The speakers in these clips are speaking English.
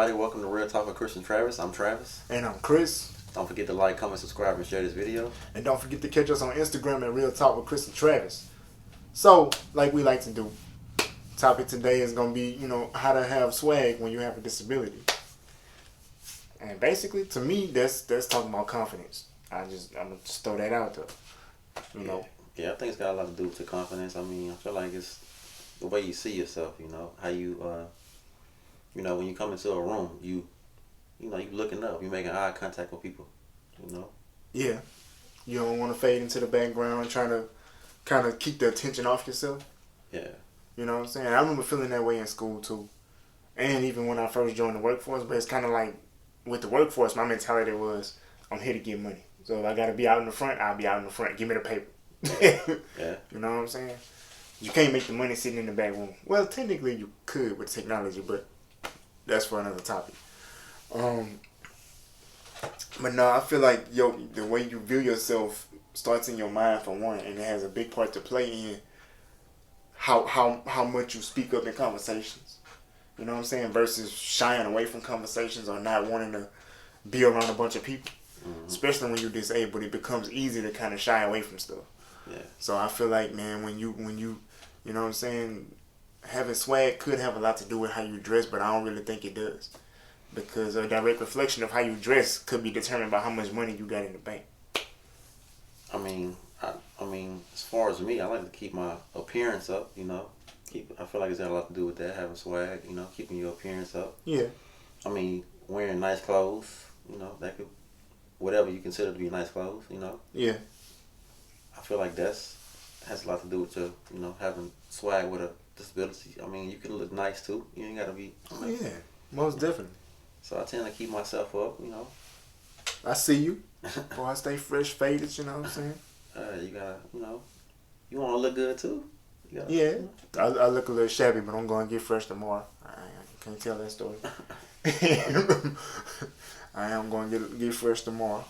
everybody. Welcome to Real Talk with Chris and Travis. I'm Travis. And I'm Chris. Don't forget to like, comment, subscribe, and share this video. And don't forget to catch us on Instagram at Real Talk with Chris and Travis. So, like we like to do, topic today is going to be, how to have swag when you have a disability. And basically, to me, that's talking about confidence. I'm going to just throw that out there. Yeah, I think it's got a lot to do with your confidence. I mean, I feel like it's the way you see yourself, how you, when you come into a room, you looking up, you making eye contact with people, Yeah. You don't want to fade into the background trying to kind of keep the attention off yourself. Yeah. You know what I'm saying? I remember feeling that way in school too. And even when I first joined the workforce, but it's kind of like with the workforce, my mentality was, I'm here to get money. So if I got to be out in the front, I'll be out in the front. Give me the paper. Yeah. You know what I'm saying? You can't make the money sitting in the back room. Well, technically you could with technology, but that's for another topic. But no, I feel like the way you view yourself starts in your mind for one, and it has a big part to play in how much you speak up in conversations. You know what I'm saying? Versus shying away from conversations or not wanting to be around a bunch of people. Mm-hmm. Especially when you're disabled, it becomes easy to kind of shy away from stuff. Yeah. So I feel like, man, when you you know what I'm saying, having swag could have a lot to do with how you dress, but I don't really think it does. Because a direct reflection of how you dress could be determined by how much money you got in the bank. I mean, as far as me, I like to keep my appearance up, I feel like it's got a lot to do with that, having swag, keeping your appearance up. Yeah. I mean, wearing nice clothes, that could, whatever you consider to be nice clothes, Yeah. I feel like has a lot to do with your, having swag with a disability. I mean, you can look nice too. You ain't got to be. Yeah, most definitely. So I tend to keep myself up, I see you. Boy, I stay fresh faded, you know what I'm saying? You gotta, you want to look good too. Yeah. I look a little shabby, but I'm going to get fresh tomorrow. I can't tell that story. I am going to get fresh tomorrow.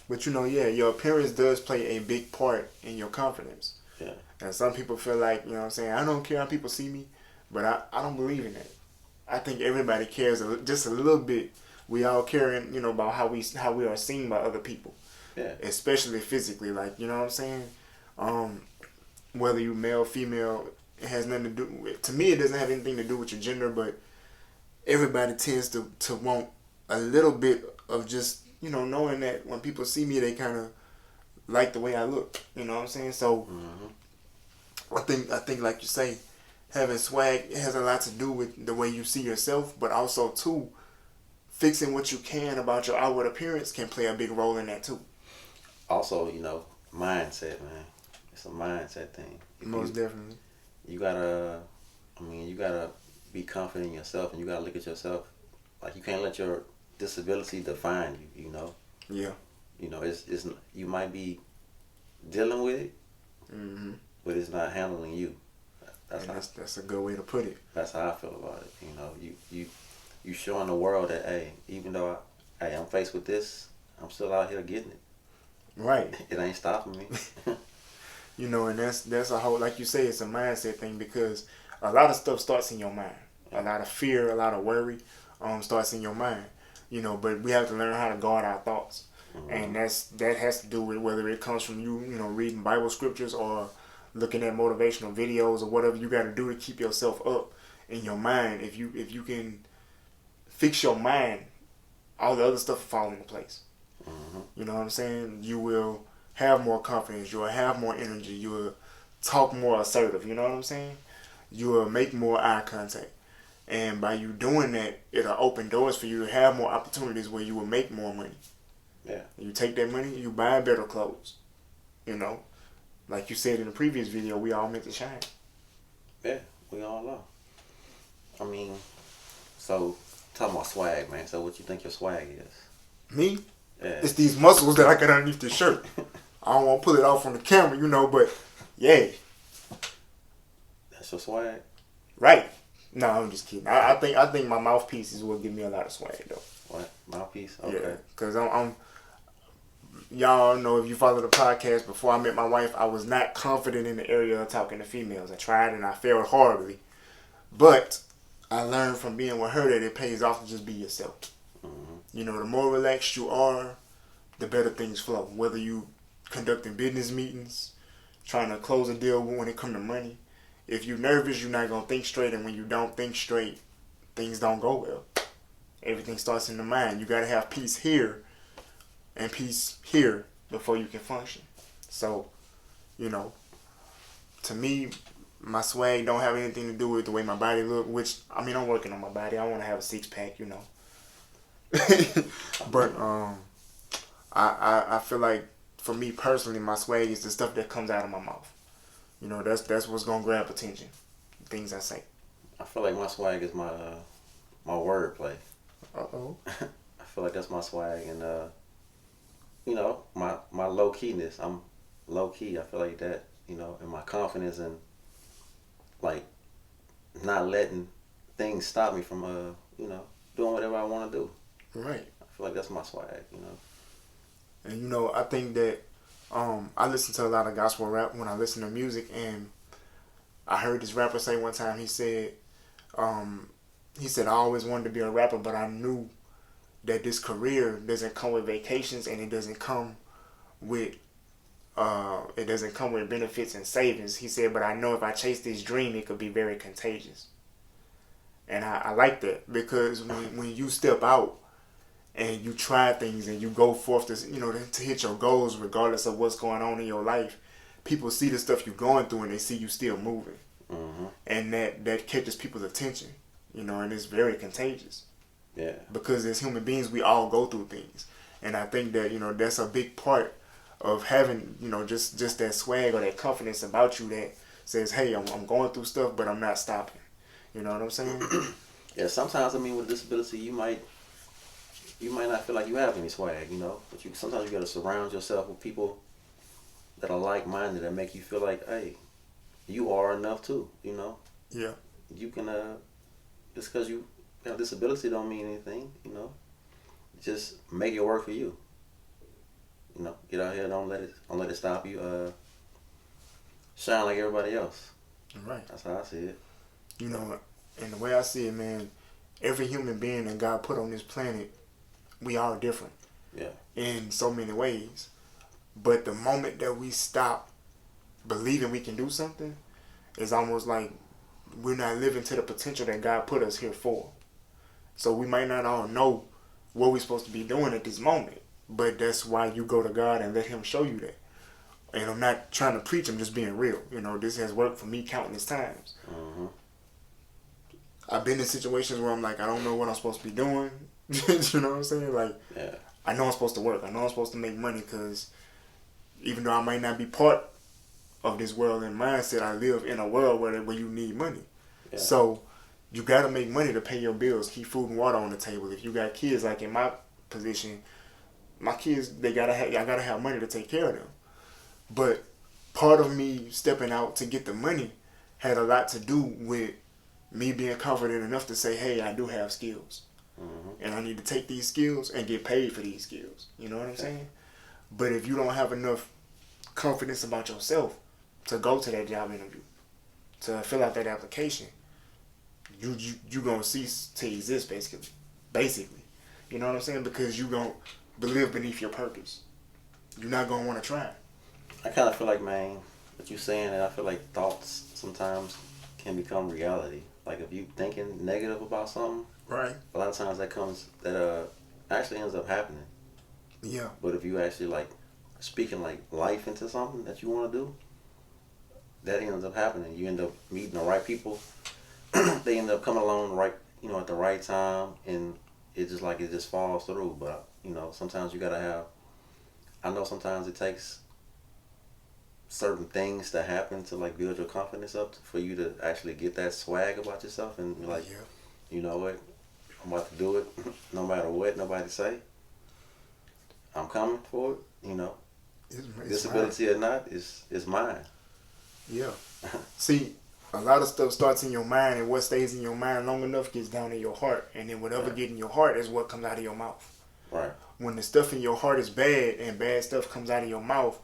But your appearance does play a big part in your confidence. Yeah. And some people feel like, what I'm saying, I don't care how people see me, but I don't believe in that. I think everybody cares just a little bit. We all care, about how we are seen by other people. Yeah. Especially physically, like, you know what I'm saying? Whether you male, female, it has nothing to do with, to me, it doesn't have anything to do with your gender, but everybody tends to want a little bit of just, knowing that when people see me, they kind of like the way I look. You know what I'm saying? So, I think like you say, having swag has a lot to do with the way you see yourself, but also too, fixing what you can about your outward appearance can play a big role in that too. Also, mindset, man. It's a mindset thing. Most definitely. You gotta be confident in yourself, and you gotta look at yourself. Like, you can't let your disability define you, Yeah. It's you might be dealing with it, but it's not handling you. That's a good way to put it. That's how I feel about it. You showing the world that, hey, even though I'm faced with this, I'm still out here getting it. Right. It ain't stopping me. And that's a whole, like you say, it's a mindset thing, because a lot of stuff starts in your mind. A lot of fear, a lot of worry, starts in your mind. But we have to learn how to guard our thoughts. And that has to do with whether it comes from you, reading Bible scriptures or looking at motivational videos or whatever you got to do to keep yourself up in your mind. If you can fix your mind, all the other stuff will fall into place. You know what I'm saying? You will have more confidence. You will have more energy. You will talk more assertive. You know what I'm saying? You will make more eye contact. And by you doing that, it'll open doors for you to have more opportunities where you will make more money. Yeah. You take that money, you buy better clothes. Like you said in the previous video, we all meant to shine. Yeah, we all are. I mean, so talking about swag, man. So what you think your swag is? Me? Yeah. It's these muscles that I got underneath this shirt. I don't want to pull it off on the camera, but yeah. That's your swag? Right. No, I'm just kidding. I think my mouthpiece is what give me a lot of swag though. What? Mouthpiece? Okay. Yeah, because I'm y'all know, if you follow the podcast, before I met my wife, I was not confident in the area of talking to females. I tried and I failed horribly. But I learned from being with her that it pays off to just be yourself. You know, the more relaxed you are, the better things flow. Whether you conducting business meetings, trying to close a deal when it comes to money. If you're nervous, you're not going to think straight. And when you don't think straight, things don't go well. Everything starts in the mind. You got to have peace here and peace here before you can function. So, you know, to me, my swag don't have anything to do with the way my body look, which, I mean, I'm working on my body. I want to have a six-pack, you know. But I feel like, for me personally, my swag is the stuff that comes out of my mouth. You know, that's what's going to grab attention. Things I say. I feel like my swag is my wordplay. Uh-oh. I feel like that's my swag, and you know, my low keyness. I'm low key. I feel like that, you know, and my confidence and like not letting things stop me from you know, doing whatever I want to do. Right. I feel like that's my swag, you know. And you know, I think that I listen to a lot of gospel rap when I listen to music, and I heard this rapper say one time, he said I always wanted to be a rapper, but I knew that this career doesn't come with vacations, and it doesn't come with benefits and savings. He said, but I know if I chase this dream, it could be very contagious. And I like that, because when you step out and you try things and you go forth to, you know, to hit your goals regardless of what's going on in your life, people see the stuff you're going through and they see you still moving. Mm-hmm. And that catches people's attention, you know, and it's very contagious. Yeah. Because as human beings, we all go through things. And I think that, you know, that's a big part of having, you know, just that swag or that confidence about you that says, hey, I'm going through stuff, but I'm not stopping. You know what I'm saying? Yeah, sometimes, I mean, with disability, you might not feel like you have any swag, you know, but sometimes you got to surround yourself with people that are like-minded, that make you feel like, hey, you are enough too, you know. Yeah. You can just because you have disability don't mean anything, you know. Just make it work for you. You know, get out here, don't let it stop you. Shine like everybody else. Right. That's how I see it. You know, and the way I see it, man, every human being that God put on this planet, we are different. Yeah. In so many ways. But the moment that we stop believing we can do something, it's almost like we're not living to the potential that God put us here for. So we might not all know what we're supposed to be doing at this moment, but that's why you go to God and let Him show you that. And I'm not trying to preach, I'm just being real. You know, this has worked for me countless times. Mm-hmm. I've been in situations where I'm like, I don't know what I'm supposed to be doing. You know what I'm saying? Like, yeah. I know I'm supposed to work. I know I'm supposed to make money, because even though I might not be part of this world and mindset, I live in a world where you need money. Yeah. So you got to make money to pay your bills, keep food and water on the table. If you got kids, like in my position, my kids, I gotta have money to take care of them. But part of me stepping out to get the money had a lot to do with me being confident enough to say, hey, I do have skills. Mm-hmm. And I need to take these skills and get paid for these skills. You know what I'm saying? But if you don't have enough confidence about yourself to go to that job interview, to fill out that application, you gonna cease to exist, basically. You know what I'm saying? Because you gonna live beneath your purpose. You're not gonna want to try. I kind of feel like, man, what you're saying, and I feel like thoughts sometimes can become reality. Like if you thinking negative about something, right? A lot of times that actually ends up happening. Yeah. But if you actually like speaking like life into something that you want to do, that ends up happening. You end up meeting the right people. They end up coming along right, you know, at the right time, and it just falls through. But you know, sometimes you gotta have. I know sometimes it takes certain things to happen to like build your confidence up for you to actually get that swag about yourself and be like, you know what, I'm about to do it, no matter what nobody say. I'm coming for it, you know. It's disability mine. Or not, it's mine. Yeah. See, a lot of stuff starts in your mind, and what stays in your mind long enough gets down in your heart, and then whatever gets in your heart is what comes out of your mouth. Right. When the stuff in your heart is bad and bad stuff comes out of your mouth,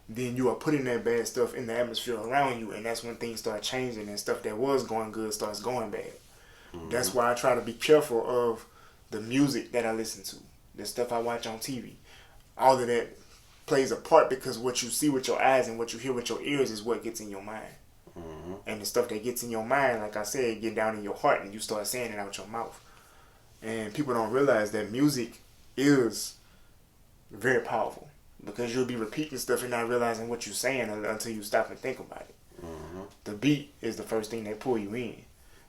then you are putting that bad stuff in the atmosphere around you, and that's when things start changing and stuff that was going good starts going bad. That's why I try to be careful of the music that I listen to, the stuff I watch on TV. All of that plays a part because what you see with your eyes and what you hear with your ears is what gets in your mind. And the stuff that gets in your mind, like I said, get down in your heart and you start saying it out your mouth. And people don't realize that music is very powerful because you'll be repeating stuff and not realizing what you're saying until you stop and think about it. The beat is the first thing that pull you in.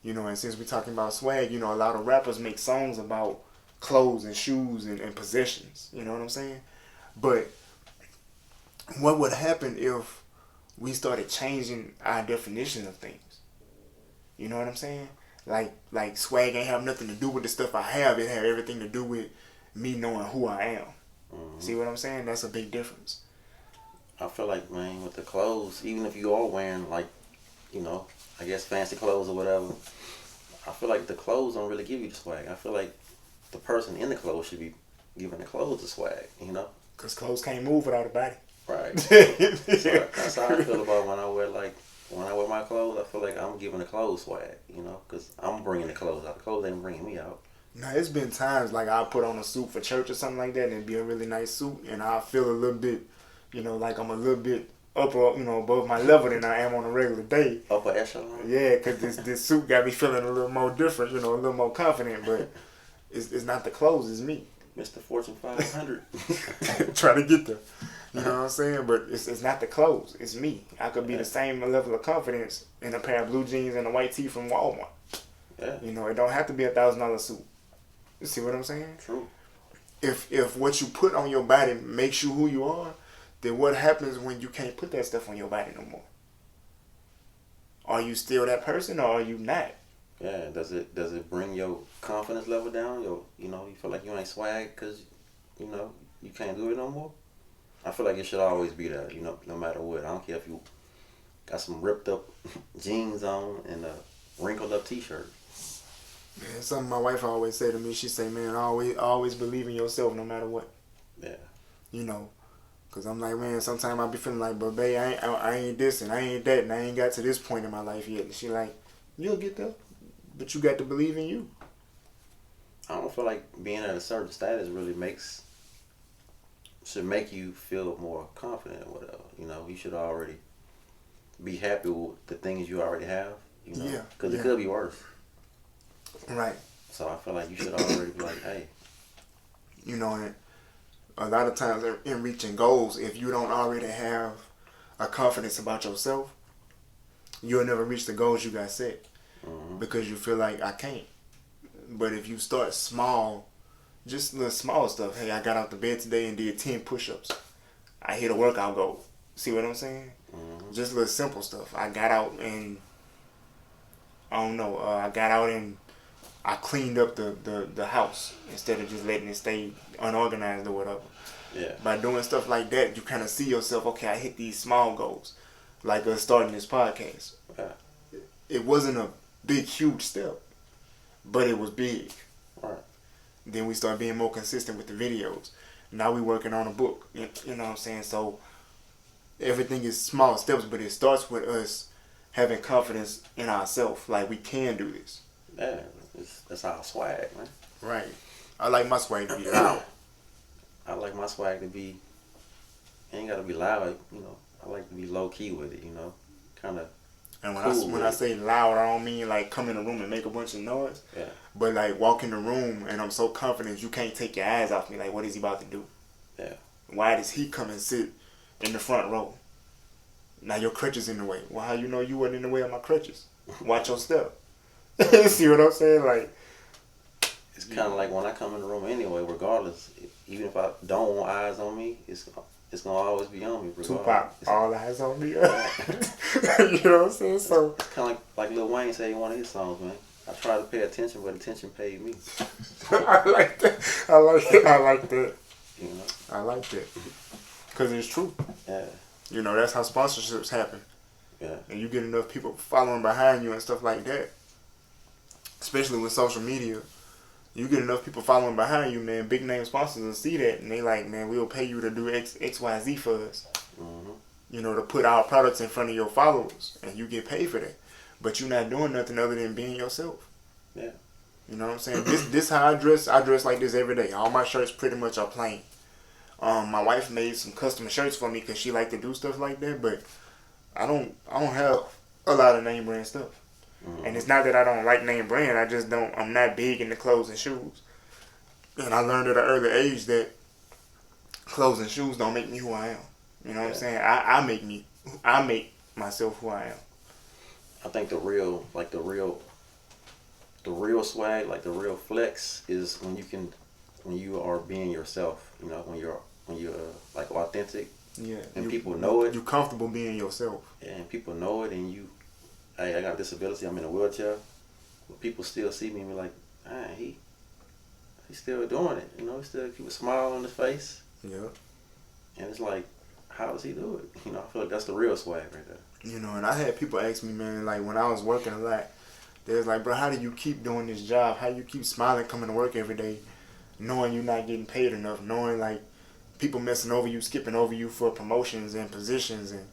You know, and since we're talking about swag, you know, a lot of rappers make songs about clothes and shoes and possessions. You know what I'm saying? But what would happen if we started changing our definition of things? You know what I'm saying? Like swag ain't have nothing to do with the stuff I have. It had everything to do with me knowing who I am. See what I'm saying? That's a big difference. I feel like, man, with the clothes, even if you are wearing, like, you know, I guess fancy clothes or whatever, I feel like the clothes don't really give you the swag. I feel like the person in the clothes should be giving the clothes the swag, you know? Because clothes can't move without a body. Right. So that's how I feel about when I wear my clothes. I feel like I'm giving the clothes swag, you know, because I'm bringing the clothes out. The clothes ain't bringing me out. Now, it's been times like I'll put on a suit for church or something like that and it'd be a really nice suit and I'll feel a little bit, you know, like I'm a little bit upper, you know, above my level than I am on a regular day. Upper echelon? Yeah, because this suit got me feeling a little more different, you know, a little more confident, but it's not the clothes, it's me. Mr. Fortune 500. Trying to get there. You know what I'm saying? But it's not the clothes, it's me. I could be the same level of confidence in a pair of blue jeans and a white tee from Walmart. Yeah. You know, it don't have to be $1,000 suit. You see what I'm saying? True. If what you put on your body makes you who you are, then what happens when you can't put that stuff on your body no more? Are you still that person or are you not? Yeah. Does it bring your confidence level down? You know, you feel like you ain't swag because, you know, you can't do it no more? I feel like it should always be there, you know, no matter what. I don't care if you got some ripped up jeans on and a wrinkled up t-shirt. Yeah, something my wife always say to me. She say, "Man, always believe in yourself, no matter what." Yeah. You know, cause I'm like, man, sometimes I be feeling like, but babe, I ain't this and I ain't that, and I ain't got to this point in my life yet. And she like, you'll get there, but you got to believe in you. I don't feel like being at a certain status really should make you feel more confident or whatever. You know, you should already be happy with the things you already have. You know, because it could be worse. Right. So I feel like you should already be like, hey. You know, and a lot of times in reaching goals, if you don't already have a confidence about yourself, you'll never reach the goals you got set because you feel like I can't. But if you start small, just little small stuff. Hey, I got out the bed today and did 10 push-ups. I hit a workout goal. See what I'm saying? Just little simple stuff. I got out and I got out and I cleaned up the house instead of just letting it stay unorganized or whatever. Yeah. By doing stuff like that, you kind of see yourself, okay, I hit these small goals. Like starting this podcast. Yeah. It wasn't a big, huge step, but it was big. Right. Then we start being more consistent with the videos. Now we working on a book. You know what I'm saying? So everything is small steps, but it starts with us having confidence in ourselves. Like we can do this. Yeah. That's our swag, man. Right. I like my swag to be loud. I like my swag to be, ain't got to be loud, you know. I like to be low key with it, you know. Kind of. And when I say loud, I don't mean like come in the room and make a bunch of noise. Yeah. But like walk in the room and I'm so confident you can't take your eyes off me. Like, what is he about to do? Yeah. Why does he come and sit in the front row? Now your crutches in the way. Well, how you know you wasn't in the way of my crutches? Watch your step. See what I'm saying? Like, it's kind of like when I come in the room anyway, regardless, even if I don't want eyes on me, it's gonna always be on me. Regardless. Tupac, all eyes on me. You know what I'm saying? So it's kind of like Lil Wayne said in one of his songs, man. I try to pay attention, but attention paid me. I like that. I like that. You know? I like that. Because it's true. Yeah. You know, that's how sponsorships happen. Yeah. And you get enough people following behind you and stuff like that. Especially with social media. You get enough people following behind you, man. Big name sponsors will see that. And they like, man, we'll pay you to do X, Y, Z for us. You know, to put our products in front of your followers. And you get paid for that. But you're not doing nothing other than being yourself. Yeah. You know what I'm saying? This how I dress. I dress like this every day. All my shirts pretty much are plain. My wife made some custom shirts for me because she like to do stuff like that. But I don't have a lot of name brand stuff. Mm-hmm. And it's not that I don't like name brand. I just don't. I'm not big into clothes and shoes. And I learned at an early age that clothes and shoes don't make me who I am. You know what I'm saying? I make myself who I am. I think the real swag, like the real flex, is when you are being yourself. You know, when you're like authentic. Yeah. And people know it. You comfortable being yourself. And people know it, and hey, I got a disability. I'm in a wheelchair. But people still see me and be like, man, he's still doing it. You know, he still keep a smile on his face. Yeah. And it's like, how does he do it? You know, I feel like that's the real swag right there. You know, and I had people ask me, man, like when I was working a lot, they was like, bro, how do you keep doing this job? How do you keep smiling coming to work every day, knowing you're not getting paid enough, knowing like people messing over you, skipping over you for promotions and positions. And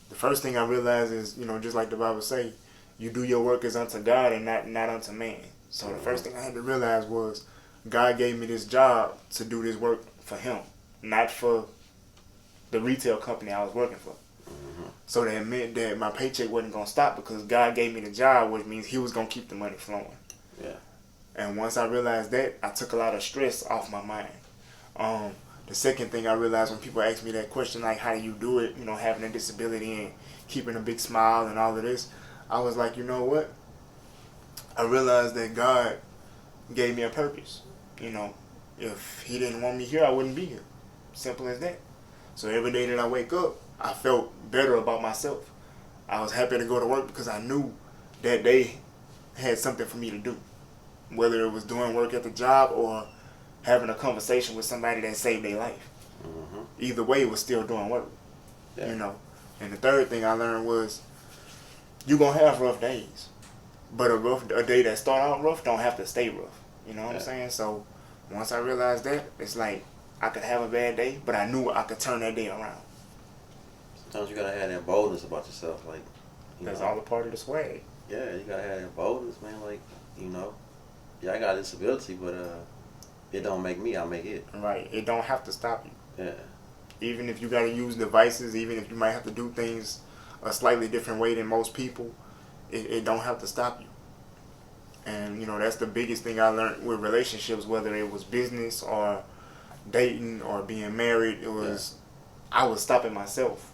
the first thing I realized is, you know, just like the Bible say, you do your work as unto God and not unto man. So the first thing I had to realize was God gave me this job to do this work for him, not for the retail company I was working for. Mm-hmm. So that meant that my paycheck wasn't going to stop because God gave me the job, which means he was going to keep the money flowing. Yeah. And once I realized that, I took a lot of stress off my mind. The second thing I realized when people ask me that question, like, how do you do it, you know, having a disability and keeping a big smile and all of this, I was like, you know what? I realized that God gave me a purpose. You know, if he didn't want me here, I wouldn't be here. Simple as that. So every day that I wake up, I felt better about myself. I was happy to go to work because I knew that they had something for me to do. Whether it was doing work at the job or having a conversation with somebody that saved their life. Mm-hmm. Either way, it was still doing work. Yeah. You know. And the third thing I learned was you're going to have rough days. But a day that start out rough don't have to stay rough. You know what I'm saying? So once I realized that, it's like I could have a bad day, but I knew I could turn that day around. Sometimes you gotta have that boldness about yourself, like That's all a part of the swag. Yeah, you gotta have that boldness, man. Like, you know, yeah, I got a disability, but it don't make me, I make it. Right. It don't have to stop you. Yeah. Even if you gotta use devices, even if you might have to do things a slightly different way than most people, it don't have to stop you. And, you know, that's the biggest thing I learned with relationships, whether it was business or dating or being married. It was, I was stopping myself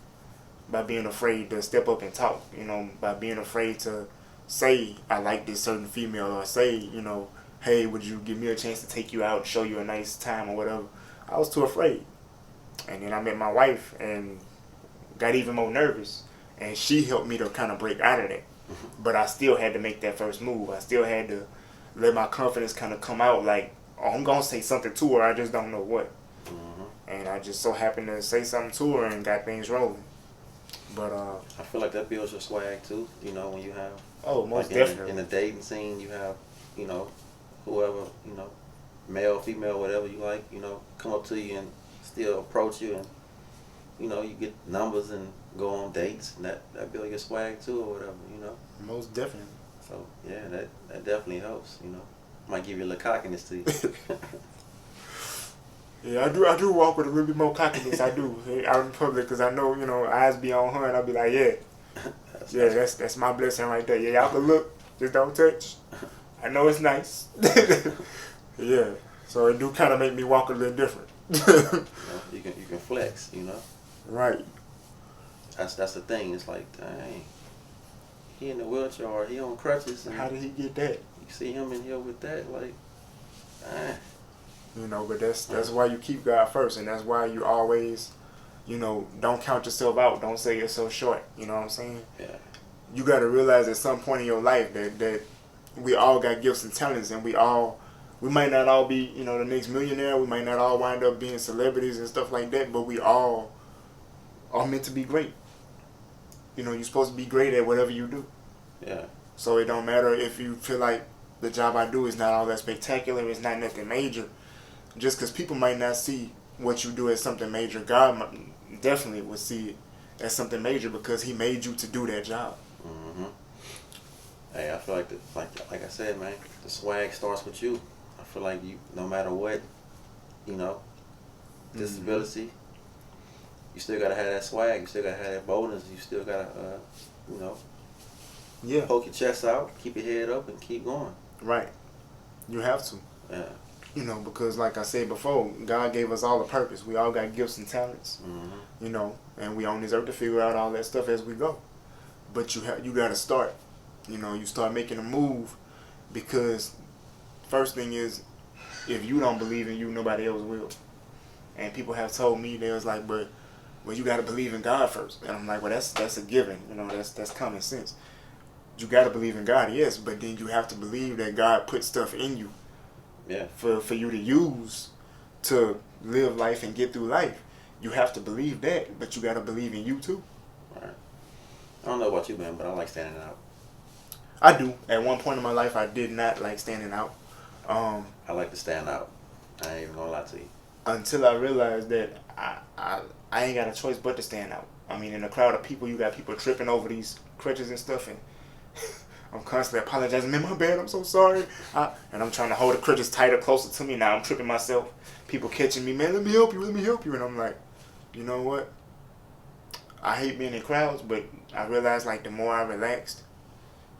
by being afraid to step up and talk, you know, by being afraid to say I like this certain female or say, you know, hey, would you give me a chance to take you out and show you a nice time or whatever. I was too afraid. And then I met my wife and got even more nervous. And she helped me to kind of break out of that. But I still had to make that first move. I still had to let my confidence kind of come out like, oh, I'm going to say something to her. I just don't know what. Mm-hmm. And I just so happened to say something to her and got things rolling. But I feel like that builds your swag too. You know, when you have most like definitely in the dating scene, you have, you know, whoever, you know, male, female, whatever you like, you know, come up to you and still approach you, and you know, you get numbers and go on dates, and that build your swag too or whatever, you know. Most definitely. So yeah, that definitely helps. You know, might give you a little cockiness to you. Yeah, I do walk with a little bit more cockiness. I do out in public because I know, you know, eyes be on her and I'll be like, yeah, that's my blessing right there. Yeah, y'all can look, just don't touch. I know it's nice. Yeah, so it do kind of make me walk a little different. You know, you can flex. You know. Right. That's the thing. It's like, dang, he in the wheelchair or he on crutches. And how did he get that? You see him in here with that, like, dang. You know, but that's why you keep God first, and that's why you always, you know, don't count yourself out. Don't say you're so short. You know what I'm saying? Yeah. You got to realize at some point in your life that we all got gifts and talents, and we might not all be, you know, the next millionaire. We might not all wind up being celebrities and stuff like that, but we all are meant to be great. You know, you're supposed to be great at whatever you do. Yeah. So it don't matter if you feel like the job I do is not all that spectacular, it's not nothing major. Just because people might not see what you do as something major, God definitely would see it as something major because he made you to do that job. Mm-hmm. Hey, I feel like like I said, man, the swag starts with you. I feel like you, no matter what, you know, Mm-hmm. disability, you still gotta have that swag. You still gotta have that boldness. You still gotta, you know, Yeah, poke your chest out, keep your head up, and keep going. right. You have to. Yeah. Because like I said before, God gave us all a purpose. We all got gifts and talents, Mhm. and we on this earth to figure out all that stuff as we go. But you got to start. You start making a move because first thing is if you don't believe in you, nobody else will. And people have told me they was like, but well, you got to believe in God first. And I'm like, well, that's a given. That's common sense. You got to believe in God, yes, but then you have to believe that God put stuff in you Yeah. for you to use to live life and get through life. You have to believe that, but you got to believe in you too. Right. I don't know about you, man, but I like standing out. I do. At one point in my life, I did not like standing out. Um, I like to stand out. I ain't even gonna lie to you. until I realized that I ain't got a choice but to stand out. I mean, in a crowd of people, you got people tripping over these crutches and stuff, and I'm constantly apologizing. Man, my bad. I'm so sorry. And I'm trying to hold the crutches tighter, closer to me. Now I'm tripping myself. People catching me. Man, let me help you. Let me help you. And I'm like, you know what? I hate being in crowds, but I realized like the more I relaxed,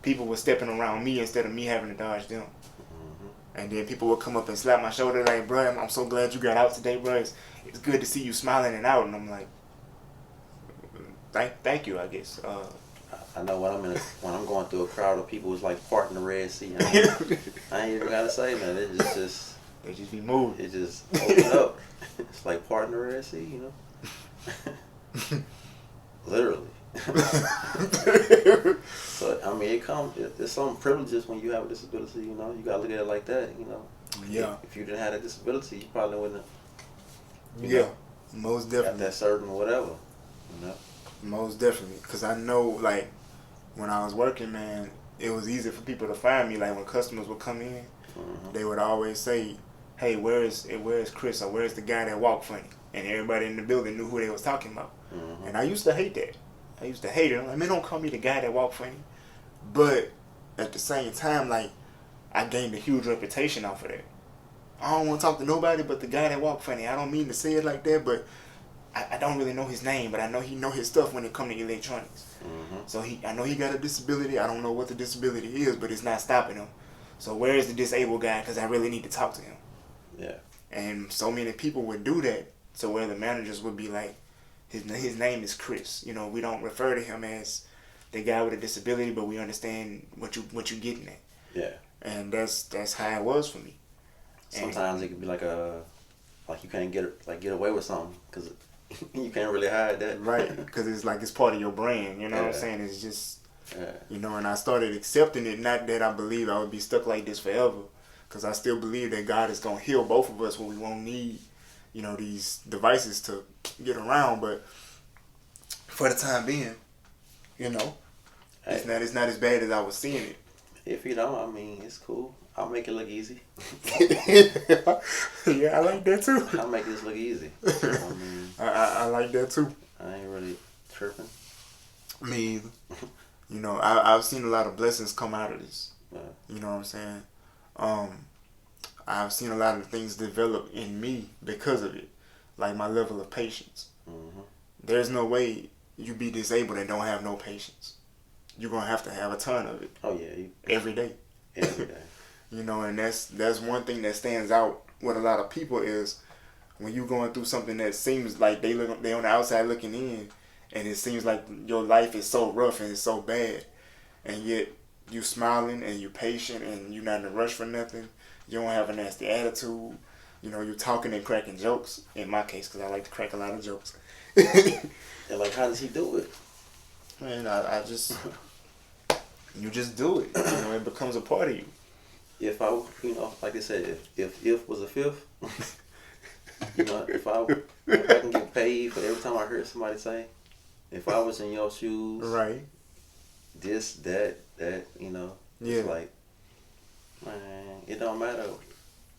people were stepping around me instead of me having to dodge them. Hmm. And then people would come up and slap my shoulder like, bro, I'm so glad you got out today, bro. It's good to see you smiling and out. And I'm like, thank you, I guess. I know when I'm going through a crowd of people, it's like parting the Red Sea. I ain't even gotta say nothing. They just be moved. It just open up. It's like parting the Red Sea, literally. So I mean, there's some privileges when you have a disability. You gotta look at it like that. Yeah, If you didn't have a disability, you probably wouldn't have, yeah, most got definitely. that certain whatever. Most definitely. Because I know, like, when I was working, man, it was easy for people to find me. Like, when customers would come in, Hmm. they would always say, hey, where's Chris, or where's the guy that walked funny? And everybody in the building knew who they was talking about. Hmm. And I used to hate that. I used to hate it. I'm like, man, don't call me the guy that walked funny. But at the same time, like, I gained a huge reputation off of that. I don't want to talk to nobody but the guy that walked funny. I don't mean to say it like that, but I don't really know his name, but I know he know his stuff when it come to electronics. Hmm. So I know he got a disability. I don't know what the disability is, but it's not stopping him. So where is the disabled guy? Because I really need to talk to him. Yeah. And so many people would do that. So where the managers would be like, his name is Chris. We don't refer to him as the guy with a disability, but we understand what you getting at. Yeah. And that's how it was for me. And Sometimes it could be like you can't get away with something because you can't really hide that. right, because it's like it's part of your brand. You know what I'm Yeah. saying? It's just Yeah. and I started accepting it. Not that I believe I would be stuck like this forever, because I still believe that God is gonna heal both of us when we won't need, these devices to get around. But for the time being, you know, Hey, it's not as bad as I was seeing it. if you don't, I mean, it's cool. I'll make it look easy. Yeah, I like that too. I'll make this look easy. So, I mean, I like that too. I ain't really tripping. Me either. I've seen a lot of blessings come out of this. Yeah. You know what I'm saying? Um, I've seen a lot of things develop in me because of it, like my level of patience. Hmm. There's no way you be disabled and don't have no patience. You're gonna have to have a ton of it Oh yeah, every day. every day. And that's one thing that stands out with a lot of people is when you going through something that seems like they on the outside looking in, and it seems like your life is so rough and it's so bad, and yet you smiling and you patient and you're not in a rush for nothing. You don't have a nasty attitude. You're talking and cracking jokes. In my case, because I like to crack a lot of jokes. And like, how does he do it? Man, I just you just do it. It becomes a part of you. If I, like they said, if was a fifth, if I can get paid for every time I heard somebody say, if I was in your shoes, Right. this, that, Yeah. it's like, man, it don't matter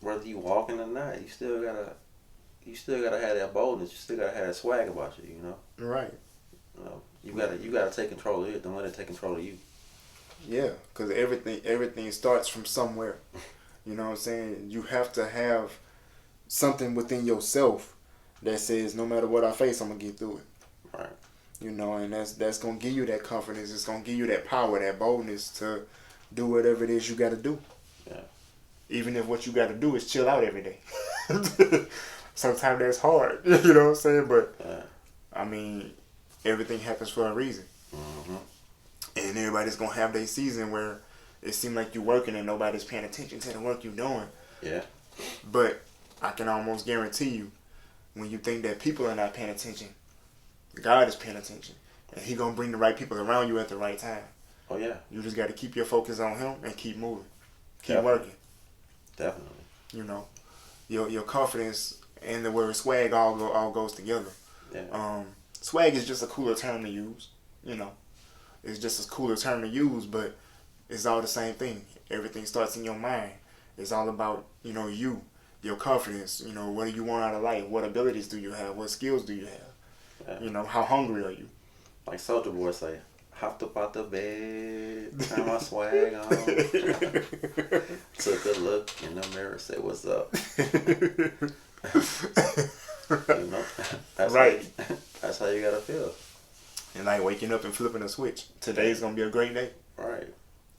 whether you walking or not. You still gotta have that boldness. You still gotta have that swag about you. Right. You gotta take control of it. Don't let it take control of you. Yeah, because everything starts from somewhere. You know what I'm saying? You have to have something within yourself that says, no matter what I face, I'm gonna get through it. Right. You know, and that's gonna give you that confidence. It's gonna give you that power, that boldness to do whatever it is you got to do. Yeah. Even if what you got to do is chill out every day. Sometimes that's hard. You know what I'm saying? But Yeah. I mean, everything happens for a reason. Mm-hmm. And everybody's gonna have their season where it seems like you're working and nobody's paying attention to the work you're doing. Yeah. But I can almost guarantee you, when you think that people are not paying attention, God is paying attention, and He gonna bring the right people around you at the right time. Oh yeah. You just got to keep your focus on Him and keep moving, keep Definitely. working. Definitely. You know, your confidence and the word swag all goes together. Yeah. Swag is just a cooler term to use. You know, it's just a cooler term to use, but it's all the same thing. Everything starts in your mind. It's all about, you know, your confidence. You know, what do you want out of life? What abilities do you have? What skills do you have? Yeah. You know, how hungry are you? Like Soulja Boy say, hopped up out the bed, turned my swag on, took a look in the mirror, said, "What's up?" You know, that's Right. That's how you gotta feel. And like waking up and flipping a switch. Today's gonna be a great day. Right.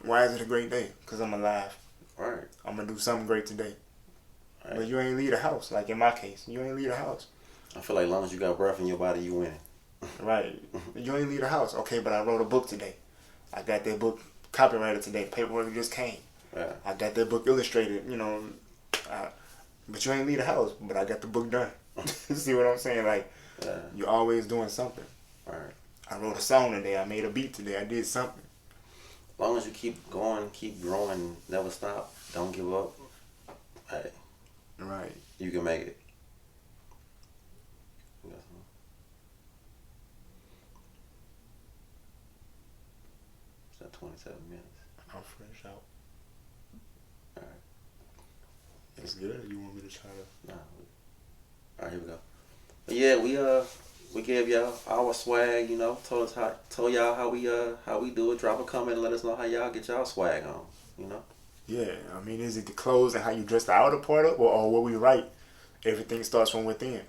Why is it a great day? Because I'm alive. Right. I'm gonna do something great today. Right. But you ain't leave the house. Like in my case, you ain't leave the house. I feel like as long as you got breath in your body, you winning. Right. You ain't leave the house. Okay, but I wrote a book today. I got that book copyrighted today. Paperwork just came. Yeah. I got that book illustrated. You know, but you ain't leave the house. But I got the book done. See what I'm saying? Like, Yeah. you're always doing something. Right. I wrote a song today. I made a beat today. I did something. As long as you keep going, keep growing, never stop, don't give up. Hey, Right. you can make it. You got something? It's at 27 minutes. I'm fresh out. All right. It's good. You want me to try to? Nah. All right, here we go. But yeah, we gave y'all our swag. You know, told y'all how we do it. Drop a comment and let us know how y'all get y'all swag on. You know. Yeah. I mean, is it the clothes and how you dress the outer part up, or what we write? Everything starts from within.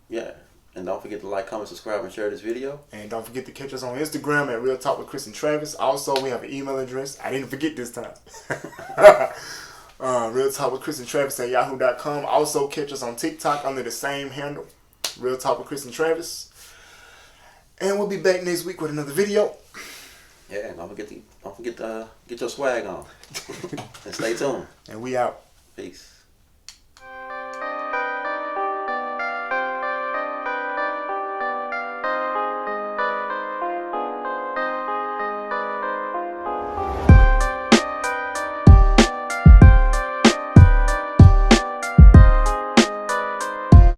Yeah. And don't forget to like, comment, subscribe, and share this video. And don't forget to catch us on Instagram at Real Talk with Chris and Travis. Also, we have an email address. I didn't forget this time. Real Talk with Chris and Travis at yahoo.com. Also, catch us on TikTok under the same handle, Real Talk with Chris and Travis. And we'll be back next week with another video. Yeah, and don't forget to get your swag on. And stay tuned. And we out. Peace.